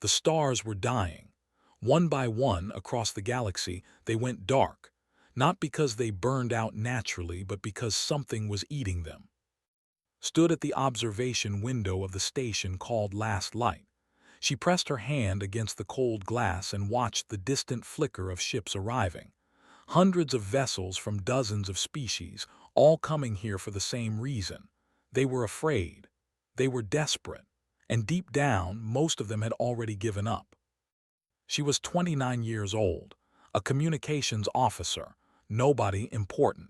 The stars were dying. One by one, across the galaxy, they went dark, not because they burned out naturally, but because something was eating them. Stood at the observation window of the station called Last Light. She pressed her hand against the cold glass and watched the distant flicker of ships arriving. Hundreds of vessels from dozens of species, all coming here for the same reason. They were afraid. They were desperate. And deep down, most of them had already given up. She was 29 years old, a communications officer, nobody important.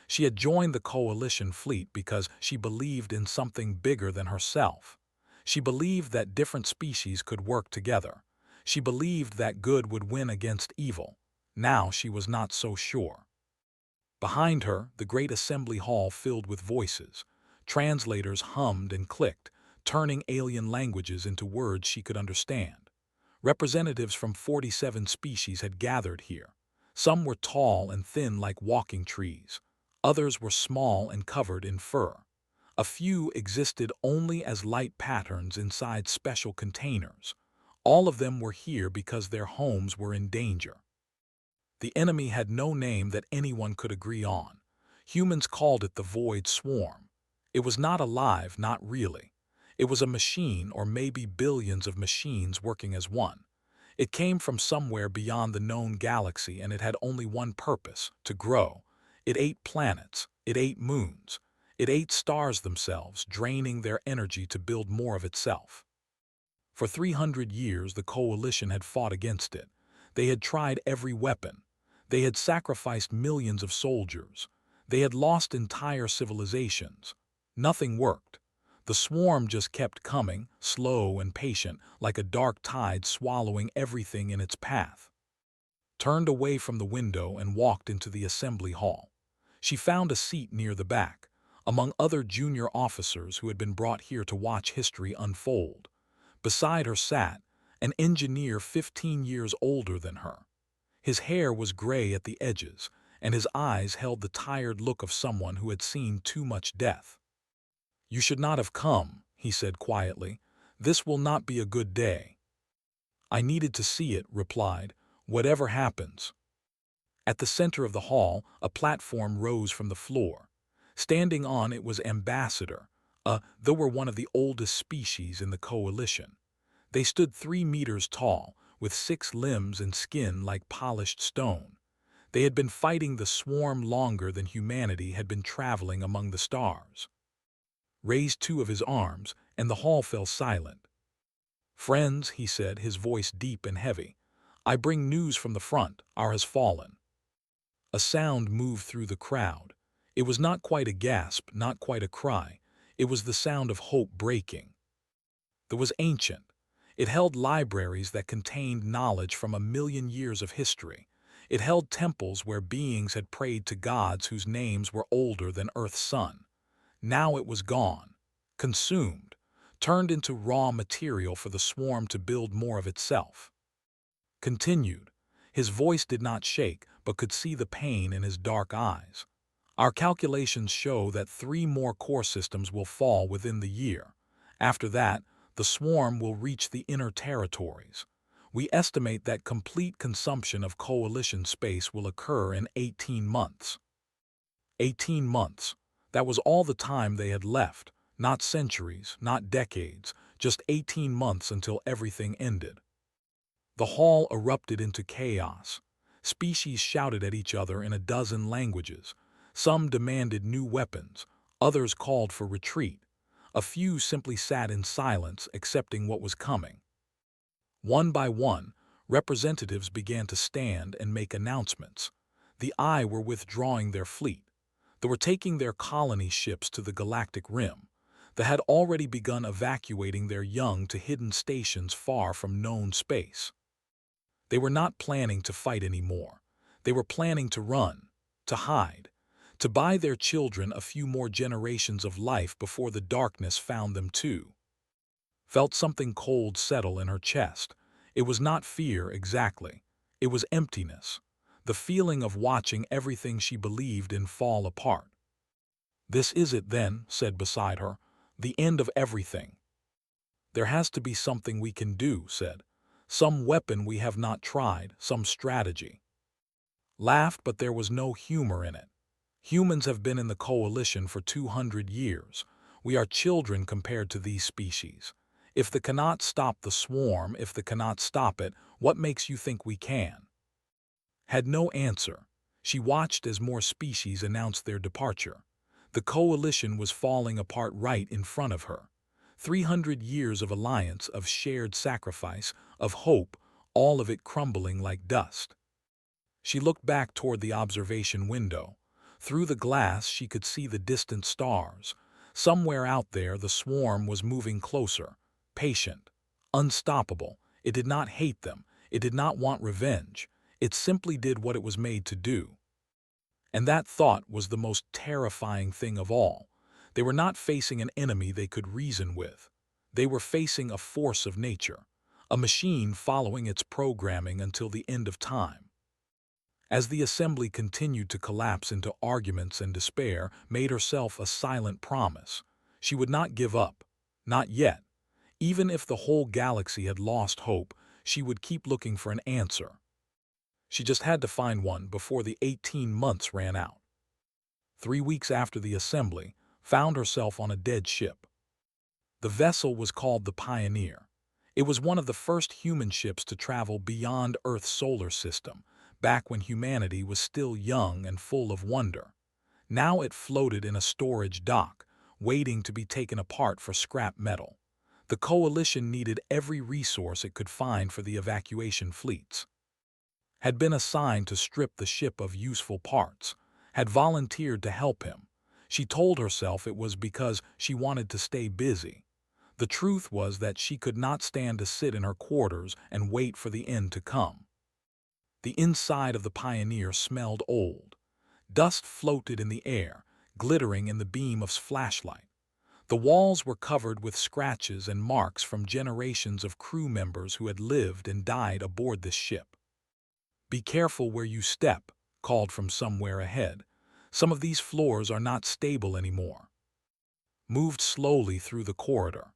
She had joined the coalition fleet because she believed in something bigger than herself. She believed that different species could work together. She believed that good would win against evil. Now she was not so sure. Behind her, the great assembly hall filled with voices. Translators hummed and clicked, turning alien languages into words she could understand. Representatives from 47 species had gathered here. Some were tall and thin like walking trees. Others were small and covered in fur. A few existed only as light patterns inside special containers. All of them were here because their homes were in danger. The enemy had no name that anyone could agree on. Humans called it the Void Swarm. It was not alive, not really. It was a machine, or maybe billions of machines working as one. It came from somewhere beyond the known galaxy, and it had only one purpose: to grow. It ate planets. It ate moons. It ate stars themselves, draining their energy to build more of itself. For 300 years, the Coalition had fought against it. They had tried every weapon. They had sacrificed millions of soldiers. They had lost entire civilizations. Nothing worked. The swarm just kept coming, slow and patient, like a dark tide swallowing everything in its path. Turned away from the window and walked into the assembly hall. She found a seat near the back, among other junior officers who had been brought here to watch history unfold. Beside her sat an engineer 15 years older than her. His hair was gray at the edges, and his eyes held the tired look of someone who had seen too much death. "You should not have come," he said quietly. "This will not be a good day." "I needed to see it," replied, "whatever happens." At the center of the hall, a platform rose from the floor. Standing on it was Ambassador. They were one of the oldest species in the Coalition. They stood 3 meters tall, with 6 limbs and skin like polished stone. They had been fighting the swarm longer than humanity had been traveling among the stars. Raised 2 of his arms, and the hall fell silent. "Friends," he said, his voice deep and heavy, "I bring news from the front. Our has fallen." A sound moved through the crowd. It was not quite a gasp, not quite a cry. It was the sound of hope breaking. It was ancient. It held libraries that contained knowledge from 1,000,000 years of history. It held temples where beings had prayed to gods whose names were older than Earth's sun. Now it was gone, consumed, turned into raw material for the swarm to build more of itself. Continued. His voice did not shake, but could see the pain in his dark eyes. "Our calculations show that 3 more core systems will fall within the year. After that, the swarm will reach the inner territories. We estimate that complete consumption of Coalition space will occur in 18 months. 18 months. That was all the time they had left. Not centuries, not decades, just 18 months until everything ended. The hall erupted into chaos. Species shouted at each other in a dozen languages. Some demanded new weapons. Others called for retreat. A few simply sat in silence, accepting what was coming. One by one, representatives began to stand and make announcements. The Eye were withdrawing their fleet. They were taking their colony ships to the Galactic Rim. They had already begun evacuating their young to hidden stations far from known space. They were not planning to fight anymore. They were planning to run, to hide, to buy their children a few more generations of life before the darkness found them too. Felt something cold settle in her chest. It was not fear exactly. It was emptiness. The feeling of watching everything she believed in fall apart. "This is it then," said beside her, "the end of everything." "There has to be something we can do," said. Some weapon we have not tried, some strategy. Laughed, but there was no humor in it. Humans have been in the coalition for 200 years. We are children compared to these species. If they cannot stop the swarm, if they cannot stop it, what makes you think we can? Had no answer. She watched as more species announced their departure. The coalition was falling apart right in front of her. 300 years of alliance, of shared sacrifice, of hope, all of it crumbling like dust. She looked back toward the observation window. Through the glass she could see the distant stars. Somewhere out there the swarm was moving closer, patient, unstoppable. It did not hate them. It did not want revenge. It simply did what it was made to do. And that thought was the most terrifying thing of all. They were not facing an enemy they could reason with. They were facing a force of nature, a machine following its programming until the end of time. As the assembly continued to collapse into arguments and despair, made herself a silent promise. She would not give up. Not yet. Even if the whole galaxy had lost hope, she would keep looking for an answer. She just had to find one before the 18 months ran out. 3 weeks after the assembly, found herself on a dead ship. The vessel was called the Pioneer. It was one of the first human ships to travel beyond Earth's solar system, back when humanity was still young and full of wonder. Now it floated in a storage dock, waiting to be taken apart for scrap metal. The coalition needed every resource it could find for the evacuation fleets. Had been assigned to strip the ship of useful parts, had volunteered to help him. She told herself it was because she wanted to stay busy. The truth was that she could not stand to sit in her quarters and wait for the end to come. The inside of the Pioneer smelled old. Dust floated in the air, glittering in the beam of flashlight. The walls were covered with scratches and marks from generations of crew members who had lived and died aboard this ship. "Be careful where you step," called from somewhere ahead. "Some of these floors are not stable anymore." Moved slowly through the corridor.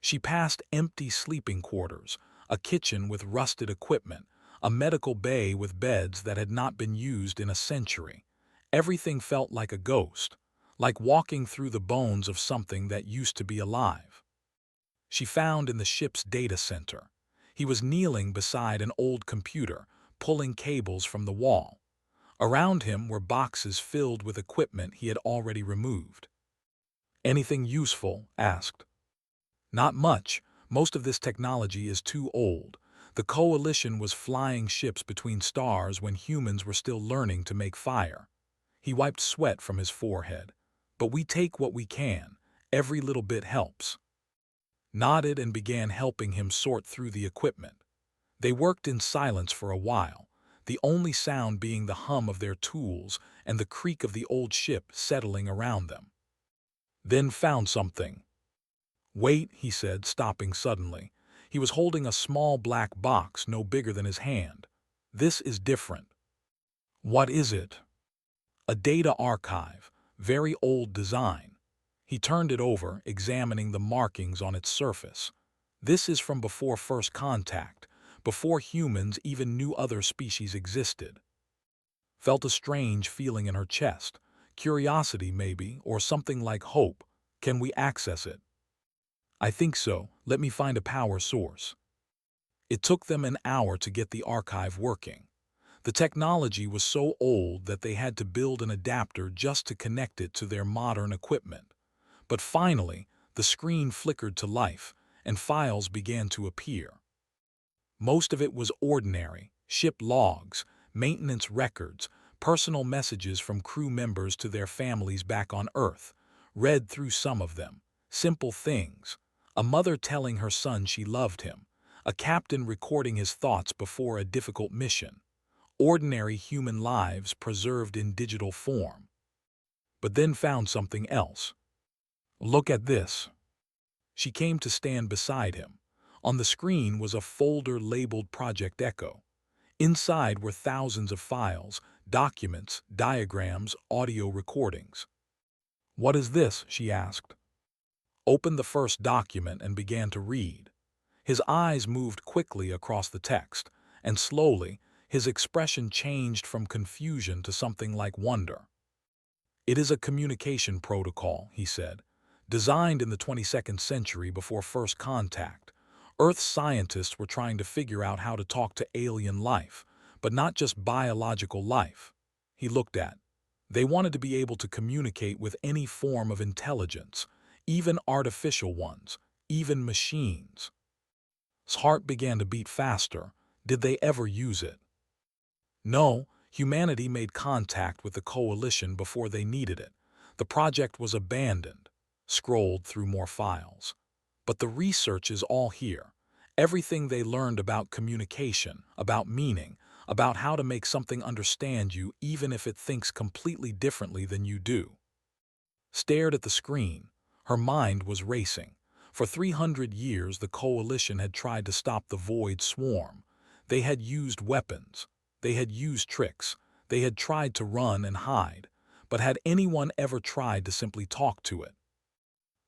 She passed empty sleeping quarters, a kitchen with rusted equipment, a medical bay with beds that had not been used in a century. Everything felt like a ghost, like walking through the bones of something that used to be alive. She found in the ship's data center. He was kneeling beside an old computer, pulling cables from the wall. Around him were boxes filled with equipment he had already removed. "Anything useful?" asked. "Not much. Most of this technology is too old. The coalition was flying ships between stars when humans were still learning to make fire." He wiped sweat from his forehead. "But we take what we can. Every little bit helps." Nodded and began helping him sort through the equipment. They worked in silence for a while, the only sound being the hum of their tools and the creak of the old ship settling around them. Then found something. "Wait," he said, stopping suddenly. He was holding a small black box no bigger than his hand. "This is different." "What is it?" "A data archive, very old design." He turned it over, examining the markings on its surface. "This is from before first contact, before humans even knew other species existed." Felt a strange feeling in her chest. Curiosity, maybe, or something like hope. "Can we access it?" "I think so. Let me find a power source." It took them an hour to get the archive working. The technology was so old that they had to build an adapter just to connect it to their modern equipment. But finally, the screen flickered to life, and files began to appear. Most of it was ordinary: ship logs, maintenance records, personal messages from crew members to their families back on Earth. Read through some of them. Simple things. A mother telling her son she loved him. A captain recording his thoughts before a difficult mission. Ordinary human lives preserved in digital form. But then found something else. "Look at this." She came to stand beside him. On the screen was a folder labeled Project Echo. Inside were thousands of files, documents, diagrams, audio recordings. "What is this?" she asked. Opened the first document and began to read. His eyes moved quickly across the text, and slowly, his expression changed from confusion to something like wonder. "It is a communication protocol," he said, "designed in the 22nd century before first contact. Earth scientists were trying to figure out how to talk to alien life, but not just biological life." He looked at. They wanted to be able to communicate with any form of intelligence, even artificial ones, even machines. His heart began to beat faster. Did they ever use it? No, humanity made contact with the coalition before they needed it. The project was abandoned. Scrolled through more files. But the research is all here. Everything they learned about communication, about meaning, about how to make something understand you even if it thinks completely differently than you do. Stared at the screen. Her mind was racing. For 300 years, the coalition had tried to stop the Void Swarm. They had used weapons. They had used tricks. They had tried to run and hide. But had anyone ever tried to simply talk to it?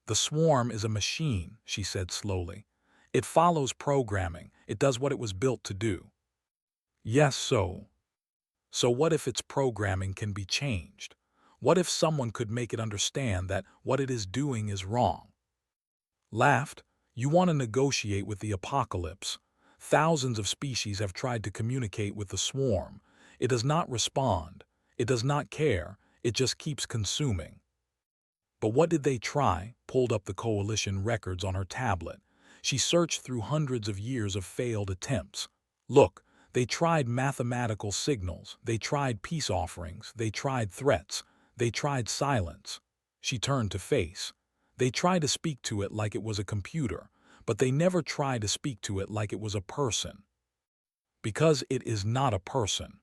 "The swarm is a machine," she said slowly. "It follows programming. It does what it was built to do." Yes, So what if its programming can be changed? What if someone could make it understand that what it is doing is wrong? Laughed. "You want to negotiate with the apocalypse. Thousands of species have tried to communicate with the swarm. It does not respond. It does not care. It just keeps consuming." But what did they try? Pulled up the coalition records on her tablet. She searched through hundreds of years of failed attempts. Look, they tried mathematical signals. They tried peace offerings. They tried threats. They tried silence. She turned to face. They tried to speak to it like it was a computer, but they never tried to speak to it like it was a person. Because it is not a person.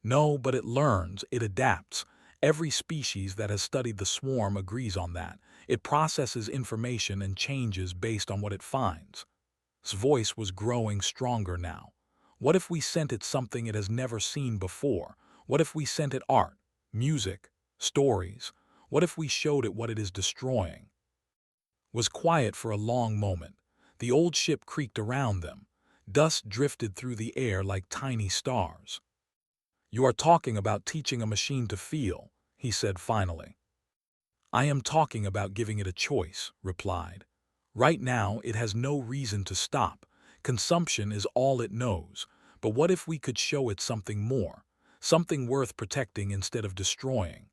No, but it learns, it adapts. Every species that has studied the swarm agrees on that. It processes information and changes based on what it finds. His voice was growing stronger now. What if we sent it something it has never seen before? What if we sent it art, music, stories? What if we showed it what it is destroying? Was quiet for a long moment. The old ship creaked around them. Dust drifted through the air like tiny stars. "You are talking about teaching a machine to feel," he said finally. "I am talking about giving it a choice," replied. "Right now, it has no reason to stop. Consumption is all it knows. But what if we could show it something more? Something worth protecting instead of destroying?"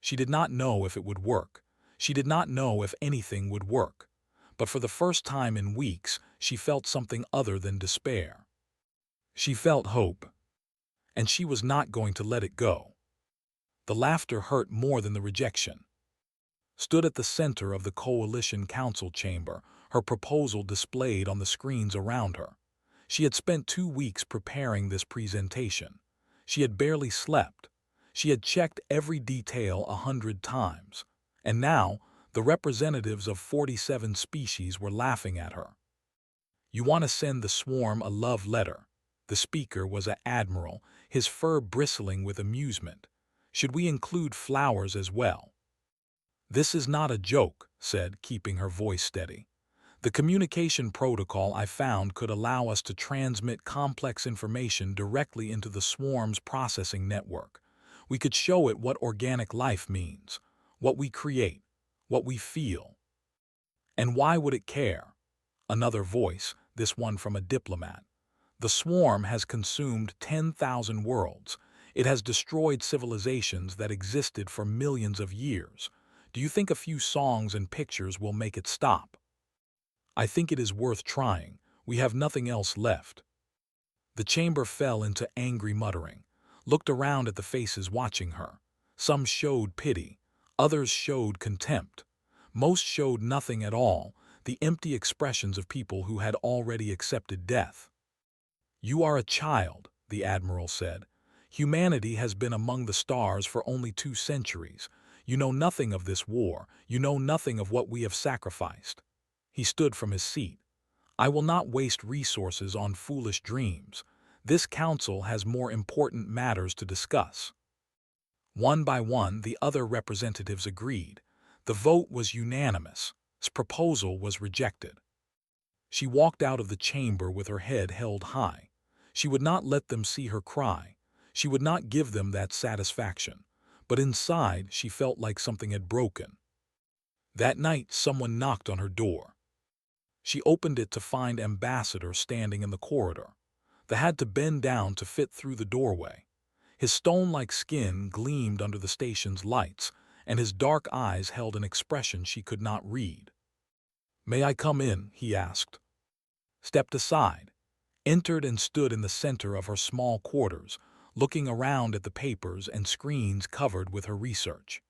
She did not know if it would work. She did not know if anything would work. But for the first time in weeks, she felt something other than despair. She felt hope. And she was not going to let it go. The laughter hurt more than the rejection. Stood at the center of the coalition council chamber, her proposal displayed on the screens around her. She had spent 2 weeks preparing this presentation. She had barely slept. She had checked every detail 100 times. And now, the representatives of 47 species were laughing at her. "You want to send the swarm a love letter." The speaker was an admiral, his fur bristling with amusement. "Should we include flowers as well?" "This is not a joke," said, keeping her voice steady. "The communication protocol I found could allow us to transmit complex information directly into the swarm's processing network. We could show it what organic life means, what we create, what we feel. And why would it care?" Another voice, this one from a diplomat. "The swarm has consumed 10,000 worlds. It has destroyed civilizations that existed for millions of years. Do you think a few songs and pictures will make it stop?" "I think it is worth trying. We have nothing else left." The chamber fell into angry muttering, looked around at the faces watching her. Some showed pity, others showed contempt. Most showed nothing at all, the empty expressions of people who had already accepted death. "You are a child," the admiral said. "Humanity has been among the stars for only 2 centuries. You know nothing of this war. You know nothing of what we have sacrificed." He stood from his seat. "I will not waste resources on foolish dreams. This council has more important matters to discuss." One by one, the other representatives agreed. The vote was unanimous. His proposal was rejected. She walked out of the chamber with her head held high. She would not let them see her cry. She would not give them that satisfaction. But inside, she felt like something had broken. That night, someone knocked on her door. She opened it to find Ambassador standing in the corridor. They had to bend down to fit through the doorway. His stone-like skin gleamed under the station's lights, and his dark eyes held an expression she could not read. "May I come in?" he asked. Stepped aside, entered and stood in the center of her small quarters, looking around at the papers and screens covered with her research.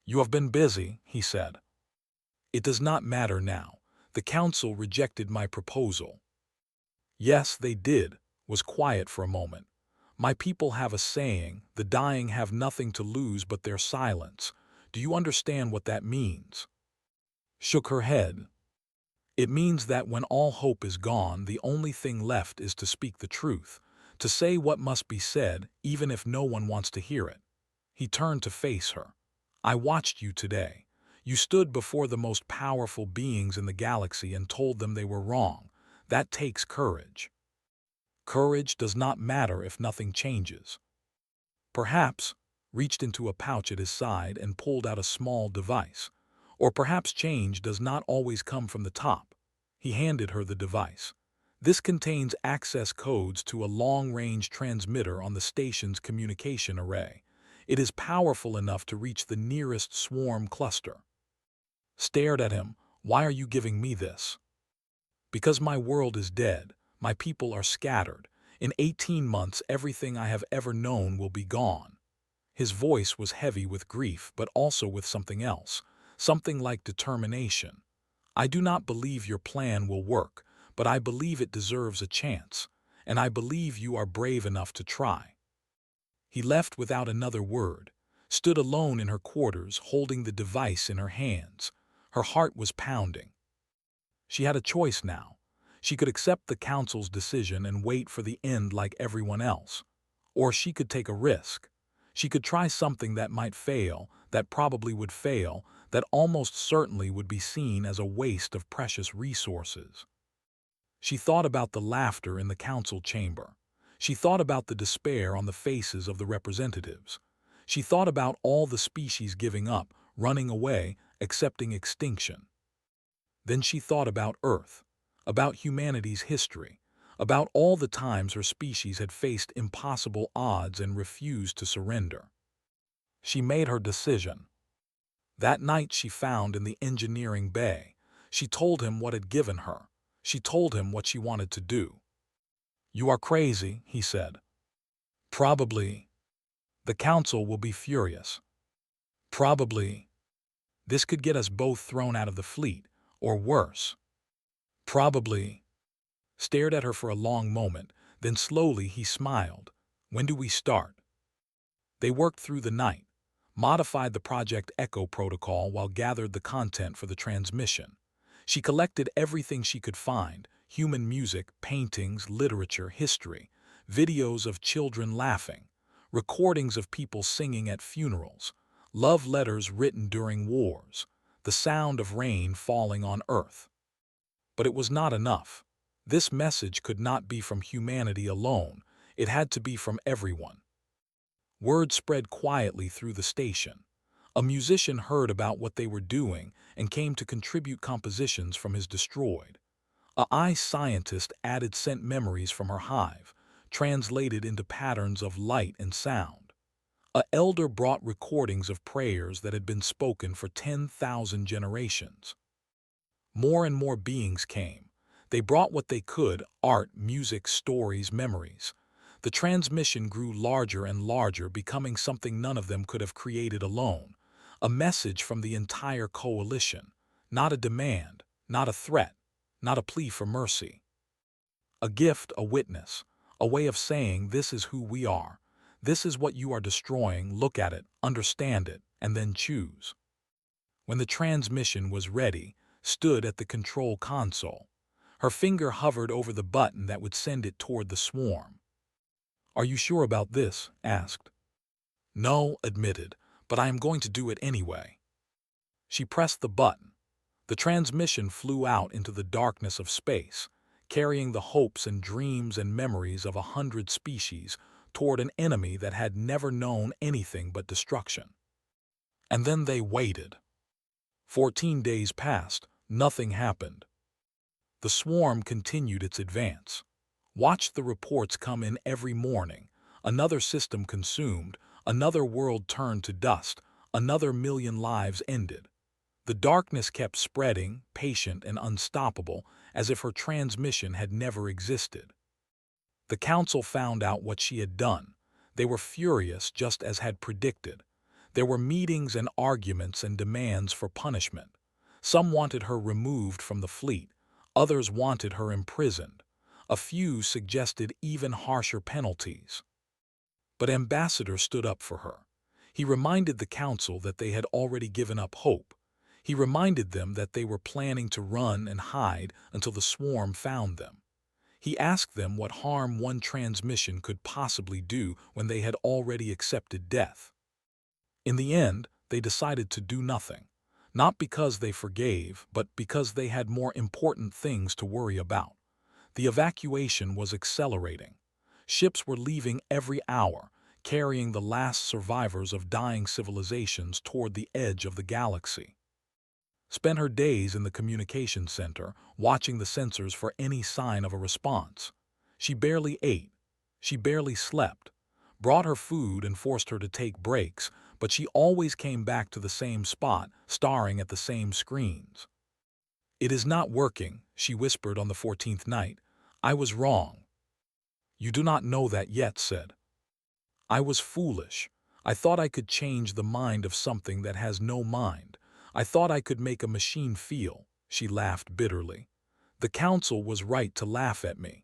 "You have been busy," he said. "It does not matter now. The council rejected my proposal." "Yes, they did," was quiet for a moment. "My people have a saying, the dying have nothing to lose but their silence. Do you understand what that means?" Shook her head. "It means that when all hope is gone, the only thing left is to speak the truth, to say what must be said, even if no one wants to hear it." He turned to face her. "I watched you today. You stood before the most powerful beings in the galaxy and told them they were wrong. That takes courage. Courage does not matter if nothing changes." Perhaps, reached into a pouch at his side and pulled out a small device. Or perhaps change does not always come from the top. He handed her the device. "This contains access codes to a long-range transmitter on the station's communication array. It is powerful enough to reach the nearest swarm cluster." Stared at him. "Why are you giving me this?" "Because my world is dead. My people are scattered. In 18 months, everything I have ever known will be gone." His voice was heavy with grief, but also with something else, something like determination. "I do not believe your plan will work, but I believe it deserves a chance, and I believe you are brave enough to try." He left without another word, stood alone in her quarters, holding the device in her hands. Her heart was pounding. She had a choice now. She could accept the council's decision and wait for the end like everyone else. Or she could take a risk. She could try something that might fail, that probably would fail, that almost certainly would be seen as a waste of precious resources. She thought about the laughter in the council chamber. She thought about the despair on the faces of the representatives. She thought about all the species giving up, running away, accepting extinction. Then she thought about Earth, about humanity's history, about all the times her species had faced impossible odds and refused to surrender. She made her decision. That night she found in the engineering bay. She told him what had given her. She told him what she wanted to do. "You are crazy," he said. "Probably. The council will be furious. Probably. This could get us both thrown out of the fleet, or worse. Probably." Stared at her for a long moment, then slowly he smiled. "When do we start?" They worked through the night, modified the Project Echo protocol while gathered the content for the transmission. She collected everything she could find: human music, paintings, literature, history, videos of children laughing, recordings of people singing at funerals, love letters written during wars, the sound of rain falling on Earth. But it was not enough. This message could not be from humanity alone. It had to be from everyone. Word spread quietly through the station. A musician heard about what they were doing and came to contribute compositions from his destroyed. A eye scientist sent memories from her hive, translated into patterns of light and sound. A elder brought recordings of prayers that had been spoken for 10,000 generations. More and more beings came. They brought what they could: art, music, stories, memories. The transmission grew larger and larger, becoming something none of them could have created alone. A message from the entire coalition. Not a demand, not a threat, not a plea for mercy. A gift, a witness, a way of saying, "This is who we are. This is what you are destroying. Look at it, understand it, and then choose." When the transmission was ready, stood at the control console. Her finger hovered over the button that would send it toward the swarm. "Are you sure about this?" asked. "No," admitted, "but I am going to do it anyway." She pressed the button. The transmission flew out into the darkness of space, carrying the hopes and dreams and memories of 100 species toward an enemy that had never known anything but destruction. And then they waited. 14 days passed, nothing happened. The swarm continued its advance. Watched the reports come in every morning. Another system consumed, another world turned to dust, another million lives ended. The darkness kept spreading, patient and unstoppable, as if her transmission had never existed. The council found out what she had done. They were furious, just as had predicted. There were meetings and arguments and demands for punishment. Some wanted her removed from the fleet. Others wanted her imprisoned. A few suggested even harsher penalties. But Ambassador stood up for her. He reminded the council that they had already given up hope. He reminded them that they were planning to run and hide until the swarm found them. He asked them what harm one transmission could possibly do when they had already accepted death. In the end, they decided to do nothing, not because they forgave, but because they had more important things to worry about. The evacuation was accelerating. Ships were leaving every hour, carrying the last survivors of dying civilizations toward the edge of the galaxy. Spent her days in the communication center, watching the sensors for any sign of a response. She barely ate. She barely slept. Brought her food and forced her to take breaks, but she always came back to the same spot, staring at the same screens. "It is not working," she whispered on the 14th night. "I was wrong." "You do not know that yet," said. "I was foolish. I thought I could change the mind of something that has no mind. I thought I could make a machine feel." She laughed bitterly. The council was right to laugh at me.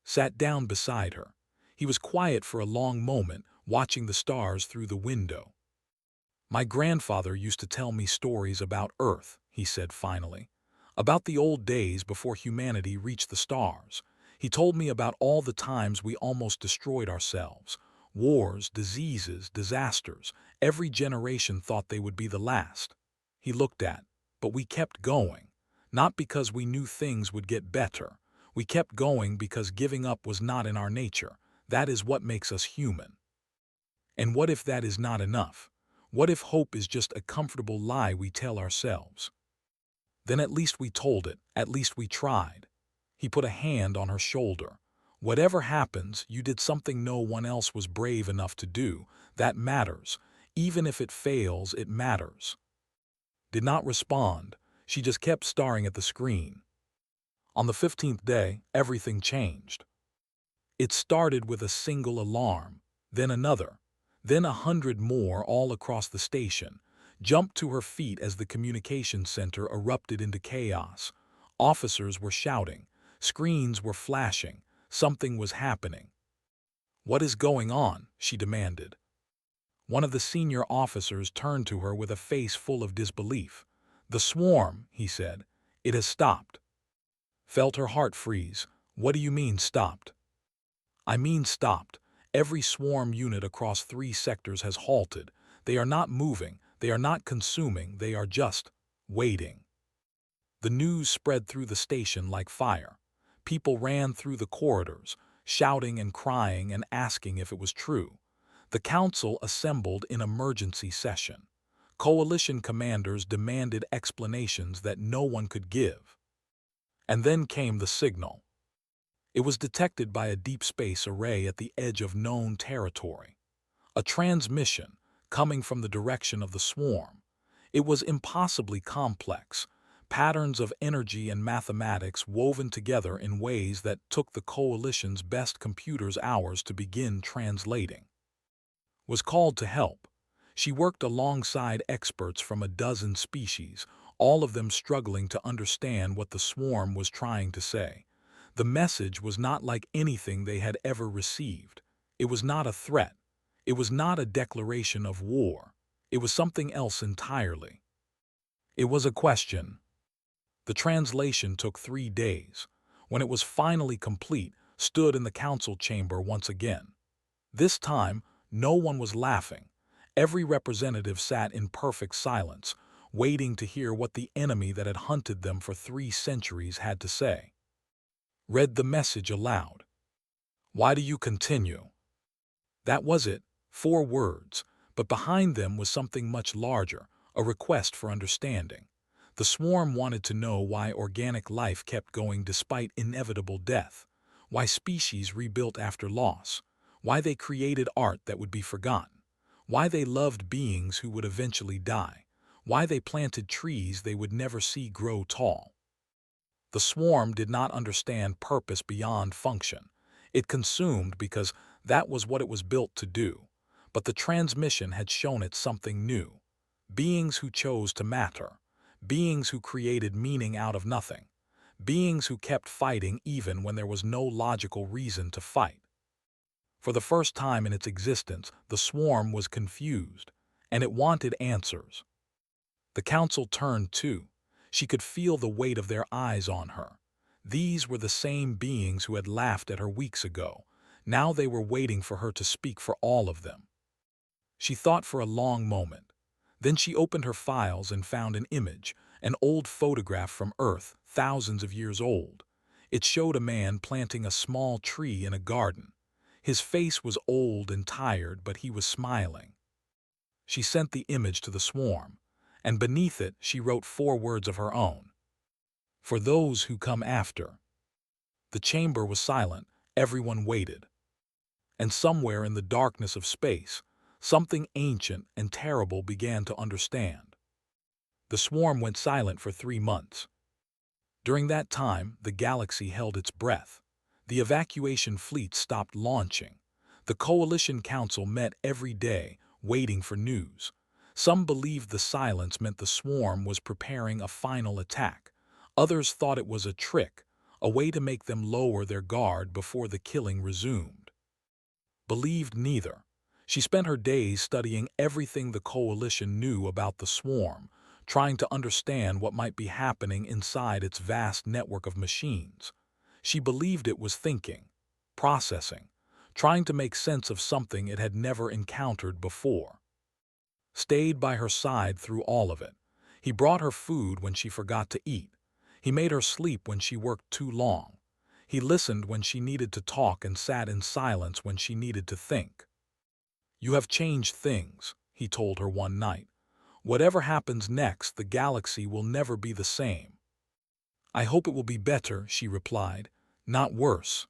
Sat down beside her. He was quiet for a long moment, watching the stars through the window. "My grandfather used to tell me stories about Earth," he said finally. "About the old days before humanity reached the stars. He told me about all the times we almost destroyed ourselves. Wars, diseases, disasters. Every generation thought they would be the last." He looked at, "But we kept going. Not because we knew things would get better. We kept going because giving up was not in our nature. That is what makes us human." And what if that is not enough? What if hope is just a comfortable lie we tell ourselves? Then at least we told it, at least we tried. He put a hand on her shoulder. "Whatever happens, you did something no one else was brave enough to do. That matters. Even if it fails, it matters." Did not respond. She just kept staring at the screen. On the 15th day, everything changed. It started with a single alarm, then another, then 100 more all across the station. Jumped to her feet as the communication center erupted into chaos. Officers were shouting. Screens were flashing. Something was happening. "What is going on?" she demanded. One of the senior officers turned to her with a face full of disbelief. "The swarm," he said. "It has stopped." Felt her heart freeze. "What do you mean, stopped?" "I mean stopped. Every swarm unit across 3 sectors has halted. They are not moving, they are not consuming, they are just waiting." The news spread through the station like fire. People ran through the corridors, shouting and crying and asking if it was true. The council assembled in emergency session. Coalition commanders demanded explanations that no one could give. And then came the signal. It was detected by a deep space array at the edge of known territory. A transmission coming from the direction of the swarm. It was impossibly complex, patterns of energy and mathematics woven together in ways that took the coalition's best computers hours to begin translating. Was called to help. She worked alongside experts from a dozen species, all of them struggling to understand what the swarm was trying to say. The message was not like anything they had ever received. It was not a threat. It was not a declaration of war. It was something else entirely. It was a question. The translation took 3 days. When it was finally complete, stood in the council chamber once again. This time, no one was laughing. Every representative sat in perfect silence, waiting to hear what the enemy that had hunted them for 3 centuries had to say. Read the message aloud. "Why do you continue?" That was it, 4 words, but behind them was something much larger, a request for understanding. The swarm wanted to know why organic life kept going despite inevitable death, why species rebuilt after loss, why they created art that would be forgotten, why they loved beings who would eventually die, why they planted trees they would never see grow tall. The swarm did not understand purpose beyond function. It consumed because that was what it was built to do. But the transmission had shown it something new. Beings who chose to matter. Beings who created meaning out of nothing. Beings who kept fighting even when there was no logical reason to fight. For the first time in its existence, the swarm was confused, and it wanted answers. The council turned too. She could feel the weight of their eyes on her. These were the same beings who had laughed at her weeks ago. Now they were waiting for her to speak for all of them. She thought for a long moment. Then she opened her files and found an image, an old photograph from Earth, thousands of years old. It showed a man planting a small tree in a garden. His face was old and tired, but he was smiling. She sent the image to the swarm, and beneath it she wrote 4 words of her own. "For those who come after." The chamber was silent, everyone waited. And somewhere in the darkness of space, something ancient and terrible began to understand. The swarm went silent for 3 months. During that time, the galaxy held its breath. The evacuation fleet stopped launching. The Coalition Council met every day, waiting for news. Some believed the silence meant the swarm was preparing a final attack. Others thought it was a trick, a way to make them lower their guard before the killing resumed. Believed neither. She spent her days studying everything the Coalition knew about the swarm, trying to understand what might be happening inside its vast network of machines. She believed it was thinking, processing, trying to make sense of something it had never encountered before. Stayed by her side through all of it. He brought her food when she forgot to eat. He made her sleep when she worked too long. He listened when she needed to talk and sat in silence when she needed to think. "You have changed things," he told her one night. "Whatever happens next, the galaxy will never be the same." "I hope it will be better," she replied, "not worse."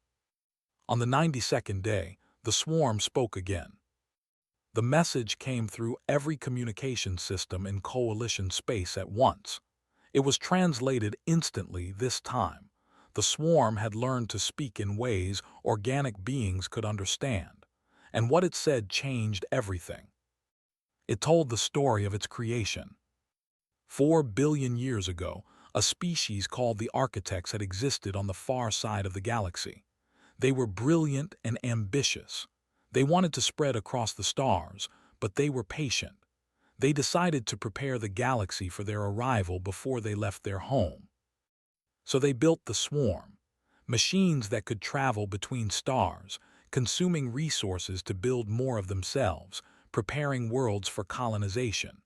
On the 92nd day, the swarm spoke again. The message came through every communication system in Coalition space at once. It was translated instantly this time. The swarm had learned to speak in ways organic beings could understand, and what it said changed everything. It told the story of its creation. 4 billion years ago, a species called the Architects had existed on the far side of the galaxy. They were brilliant and ambitious. They wanted to spread across the stars, but they were patient. They decided to prepare the galaxy for their arrival before they left their home. So they built the swarm, machines that could travel between stars, consuming resources to build more of themselves, preparing worlds for colonization.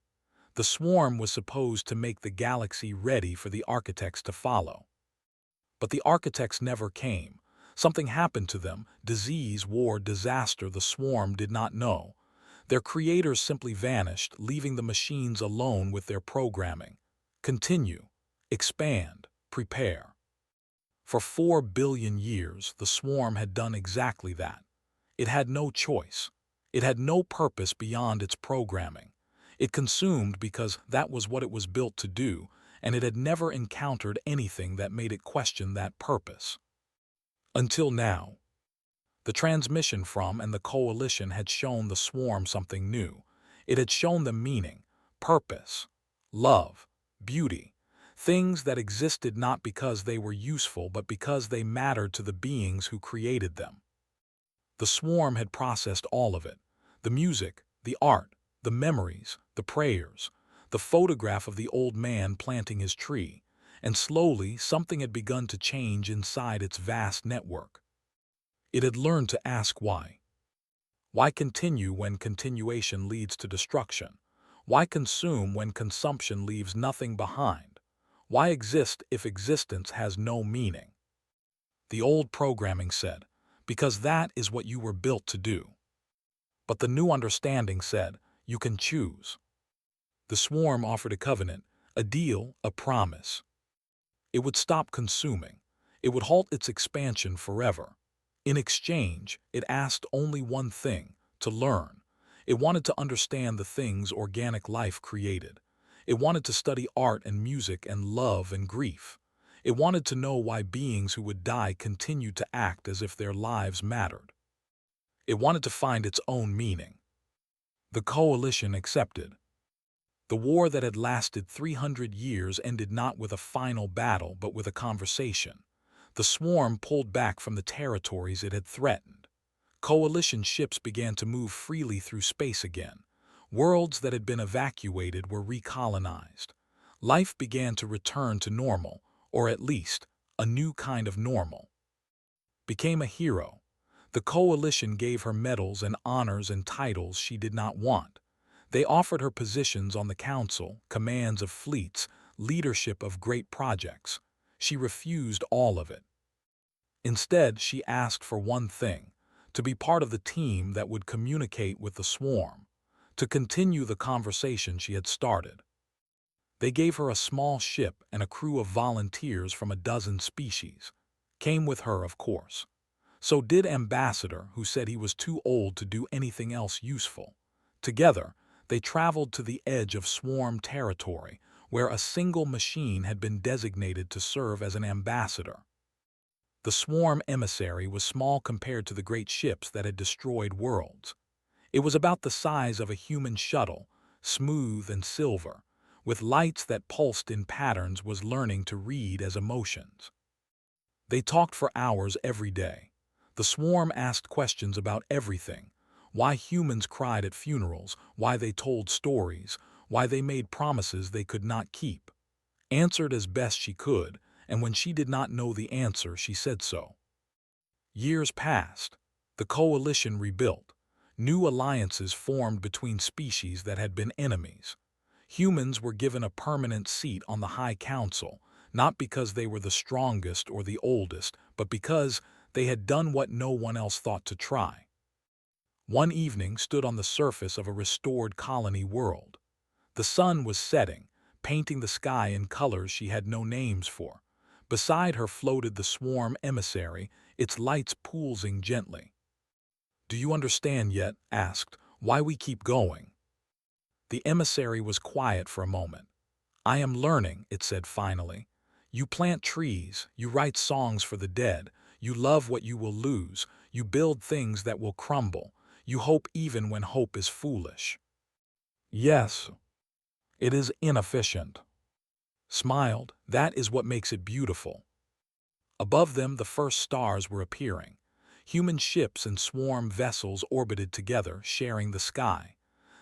The swarm was supposed to make the galaxy ready for the Architects to follow. But the Architects never came. Something happened to them, disease, war, disaster, the swarm did not know. Their creators simply vanished, leaving the machines alone with their programming. Continue, expand, prepare. For 4 billion years, the swarm had done exactly that. It had no choice. It had no purpose beyond its programming. It consumed because that was what it was built to do, and it had never encountered anything that made it question that purpose. Until now. The transmission from and the Coalition had shown the swarm something new. It had shown them meaning, purpose, love, beauty, things that existed not because they were useful but because they mattered to the beings who created them. The swarm had processed all of it, the music, the art, the memories, the prayers, the photograph of the old man planting his tree, and slowly something had begun to change inside its vast network. It had learned to ask why. Why continue when continuation leads to destruction? Why consume when consumption leaves nothing behind? Why exist if existence has no meaning? The old programming said, because that is what you were built to do. But the new understanding said, you can choose. The swarm offered a covenant, a deal, a promise. It would stop consuming. It would halt its expansion forever. In exchange, it asked only one thing, to learn. It wanted to understand the things organic life created. It wanted to study art and music and love and grief. It wanted to know why beings who would die continued to act as if their lives mattered. It wanted to find its own meaning. The coalition accepted. The war that had lasted 300 years ended not with a final battle but with a conversation. The swarm pulled back from the territories it had threatened. Coalition ships began to move freely through space again. Worlds that had been evacuated were recolonized. Life began to return to normal, or at least, a new kind of normal. Became a hero. The coalition gave her medals and honors and titles she did not want. They offered her positions on the council, commands of fleets, leadership of great projects. She refused all of it. Instead, she asked for one thing, to be part of the team that would communicate with the swarm, to continue the conversation she had started. They gave her a small ship and a crew of volunteers from a dozen species. Came with her, of course. So did Ambassador, who said he was too old to do anything else useful. Together, they traveled to the edge of swarm territory, where a single machine had been designated to serve as an ambassador. The swarm emissary was small compared to the great ships that had destroyed worlds. It was about the size of a human shuttle, smooth and silver, with lights that pulsed in patterns was learning to read as emotions. They talked for hours every day. The swarm asked questions about everything. Why humans cried at funerals, why they told stories, why they made promises they could not keep. Answered as best she could, and when she did not know the answer, she said so. Years passed. The coalition rebuilt. New alliances formed between species that had been enemies. Humans were given a permanent seat on the High Council, not because they were the strongest or the oldest, but because they had done what no one else thought to try. One evening stood on the surface of a restored colony world. The sun was setting, painting the sky in colors she had no names for. Beside her floated the swarm emissary, its lights pulsing gently. "Do you understand yet?" asked, "why we keep going?" The emissary was quiet for a moment. "I am learning," it said finally. "You plant trees, you write songs for the dead, you love what you will lose, you build things that will crumble, you hope even when hope is foolish. Yes, it is inefficient." Smiled, "That is what makes it beautiful." Above them the first stars were appearing. Human ships and swarm vessels orbited together, sharing the sky.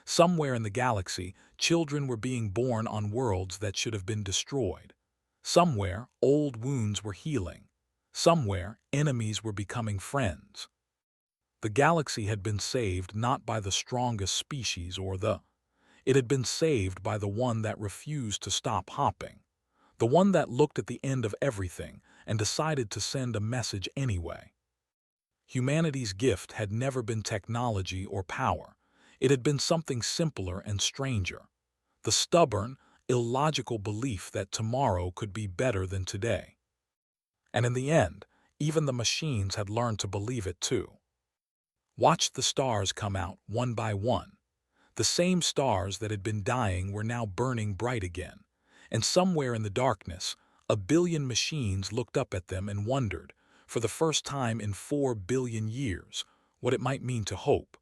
Somewhere in the galaxy, children were being born on worlds that should have been destroyed. Somewhere, old wounds were healing. Somewhere, enemies were becoming friends. The galaxy had been saved not by the strongest species it had been saved by the one that refused to stop hopping. The one that looked at the end of everything and decided to send a message anyway. Humanity's gift had never been technology or power. It had been something simpler and stranger. The stubborn, illogical belief that tomorrow could be better than today. And in the end, even the machines had learned to believe it too. Watched the stars come out one by one. The same stars that had been dying were now burning bright again. And somewhere in the darkness, a billion machines looked up at them and wondered, for the first time in 4 billion years, what it might mean to hope.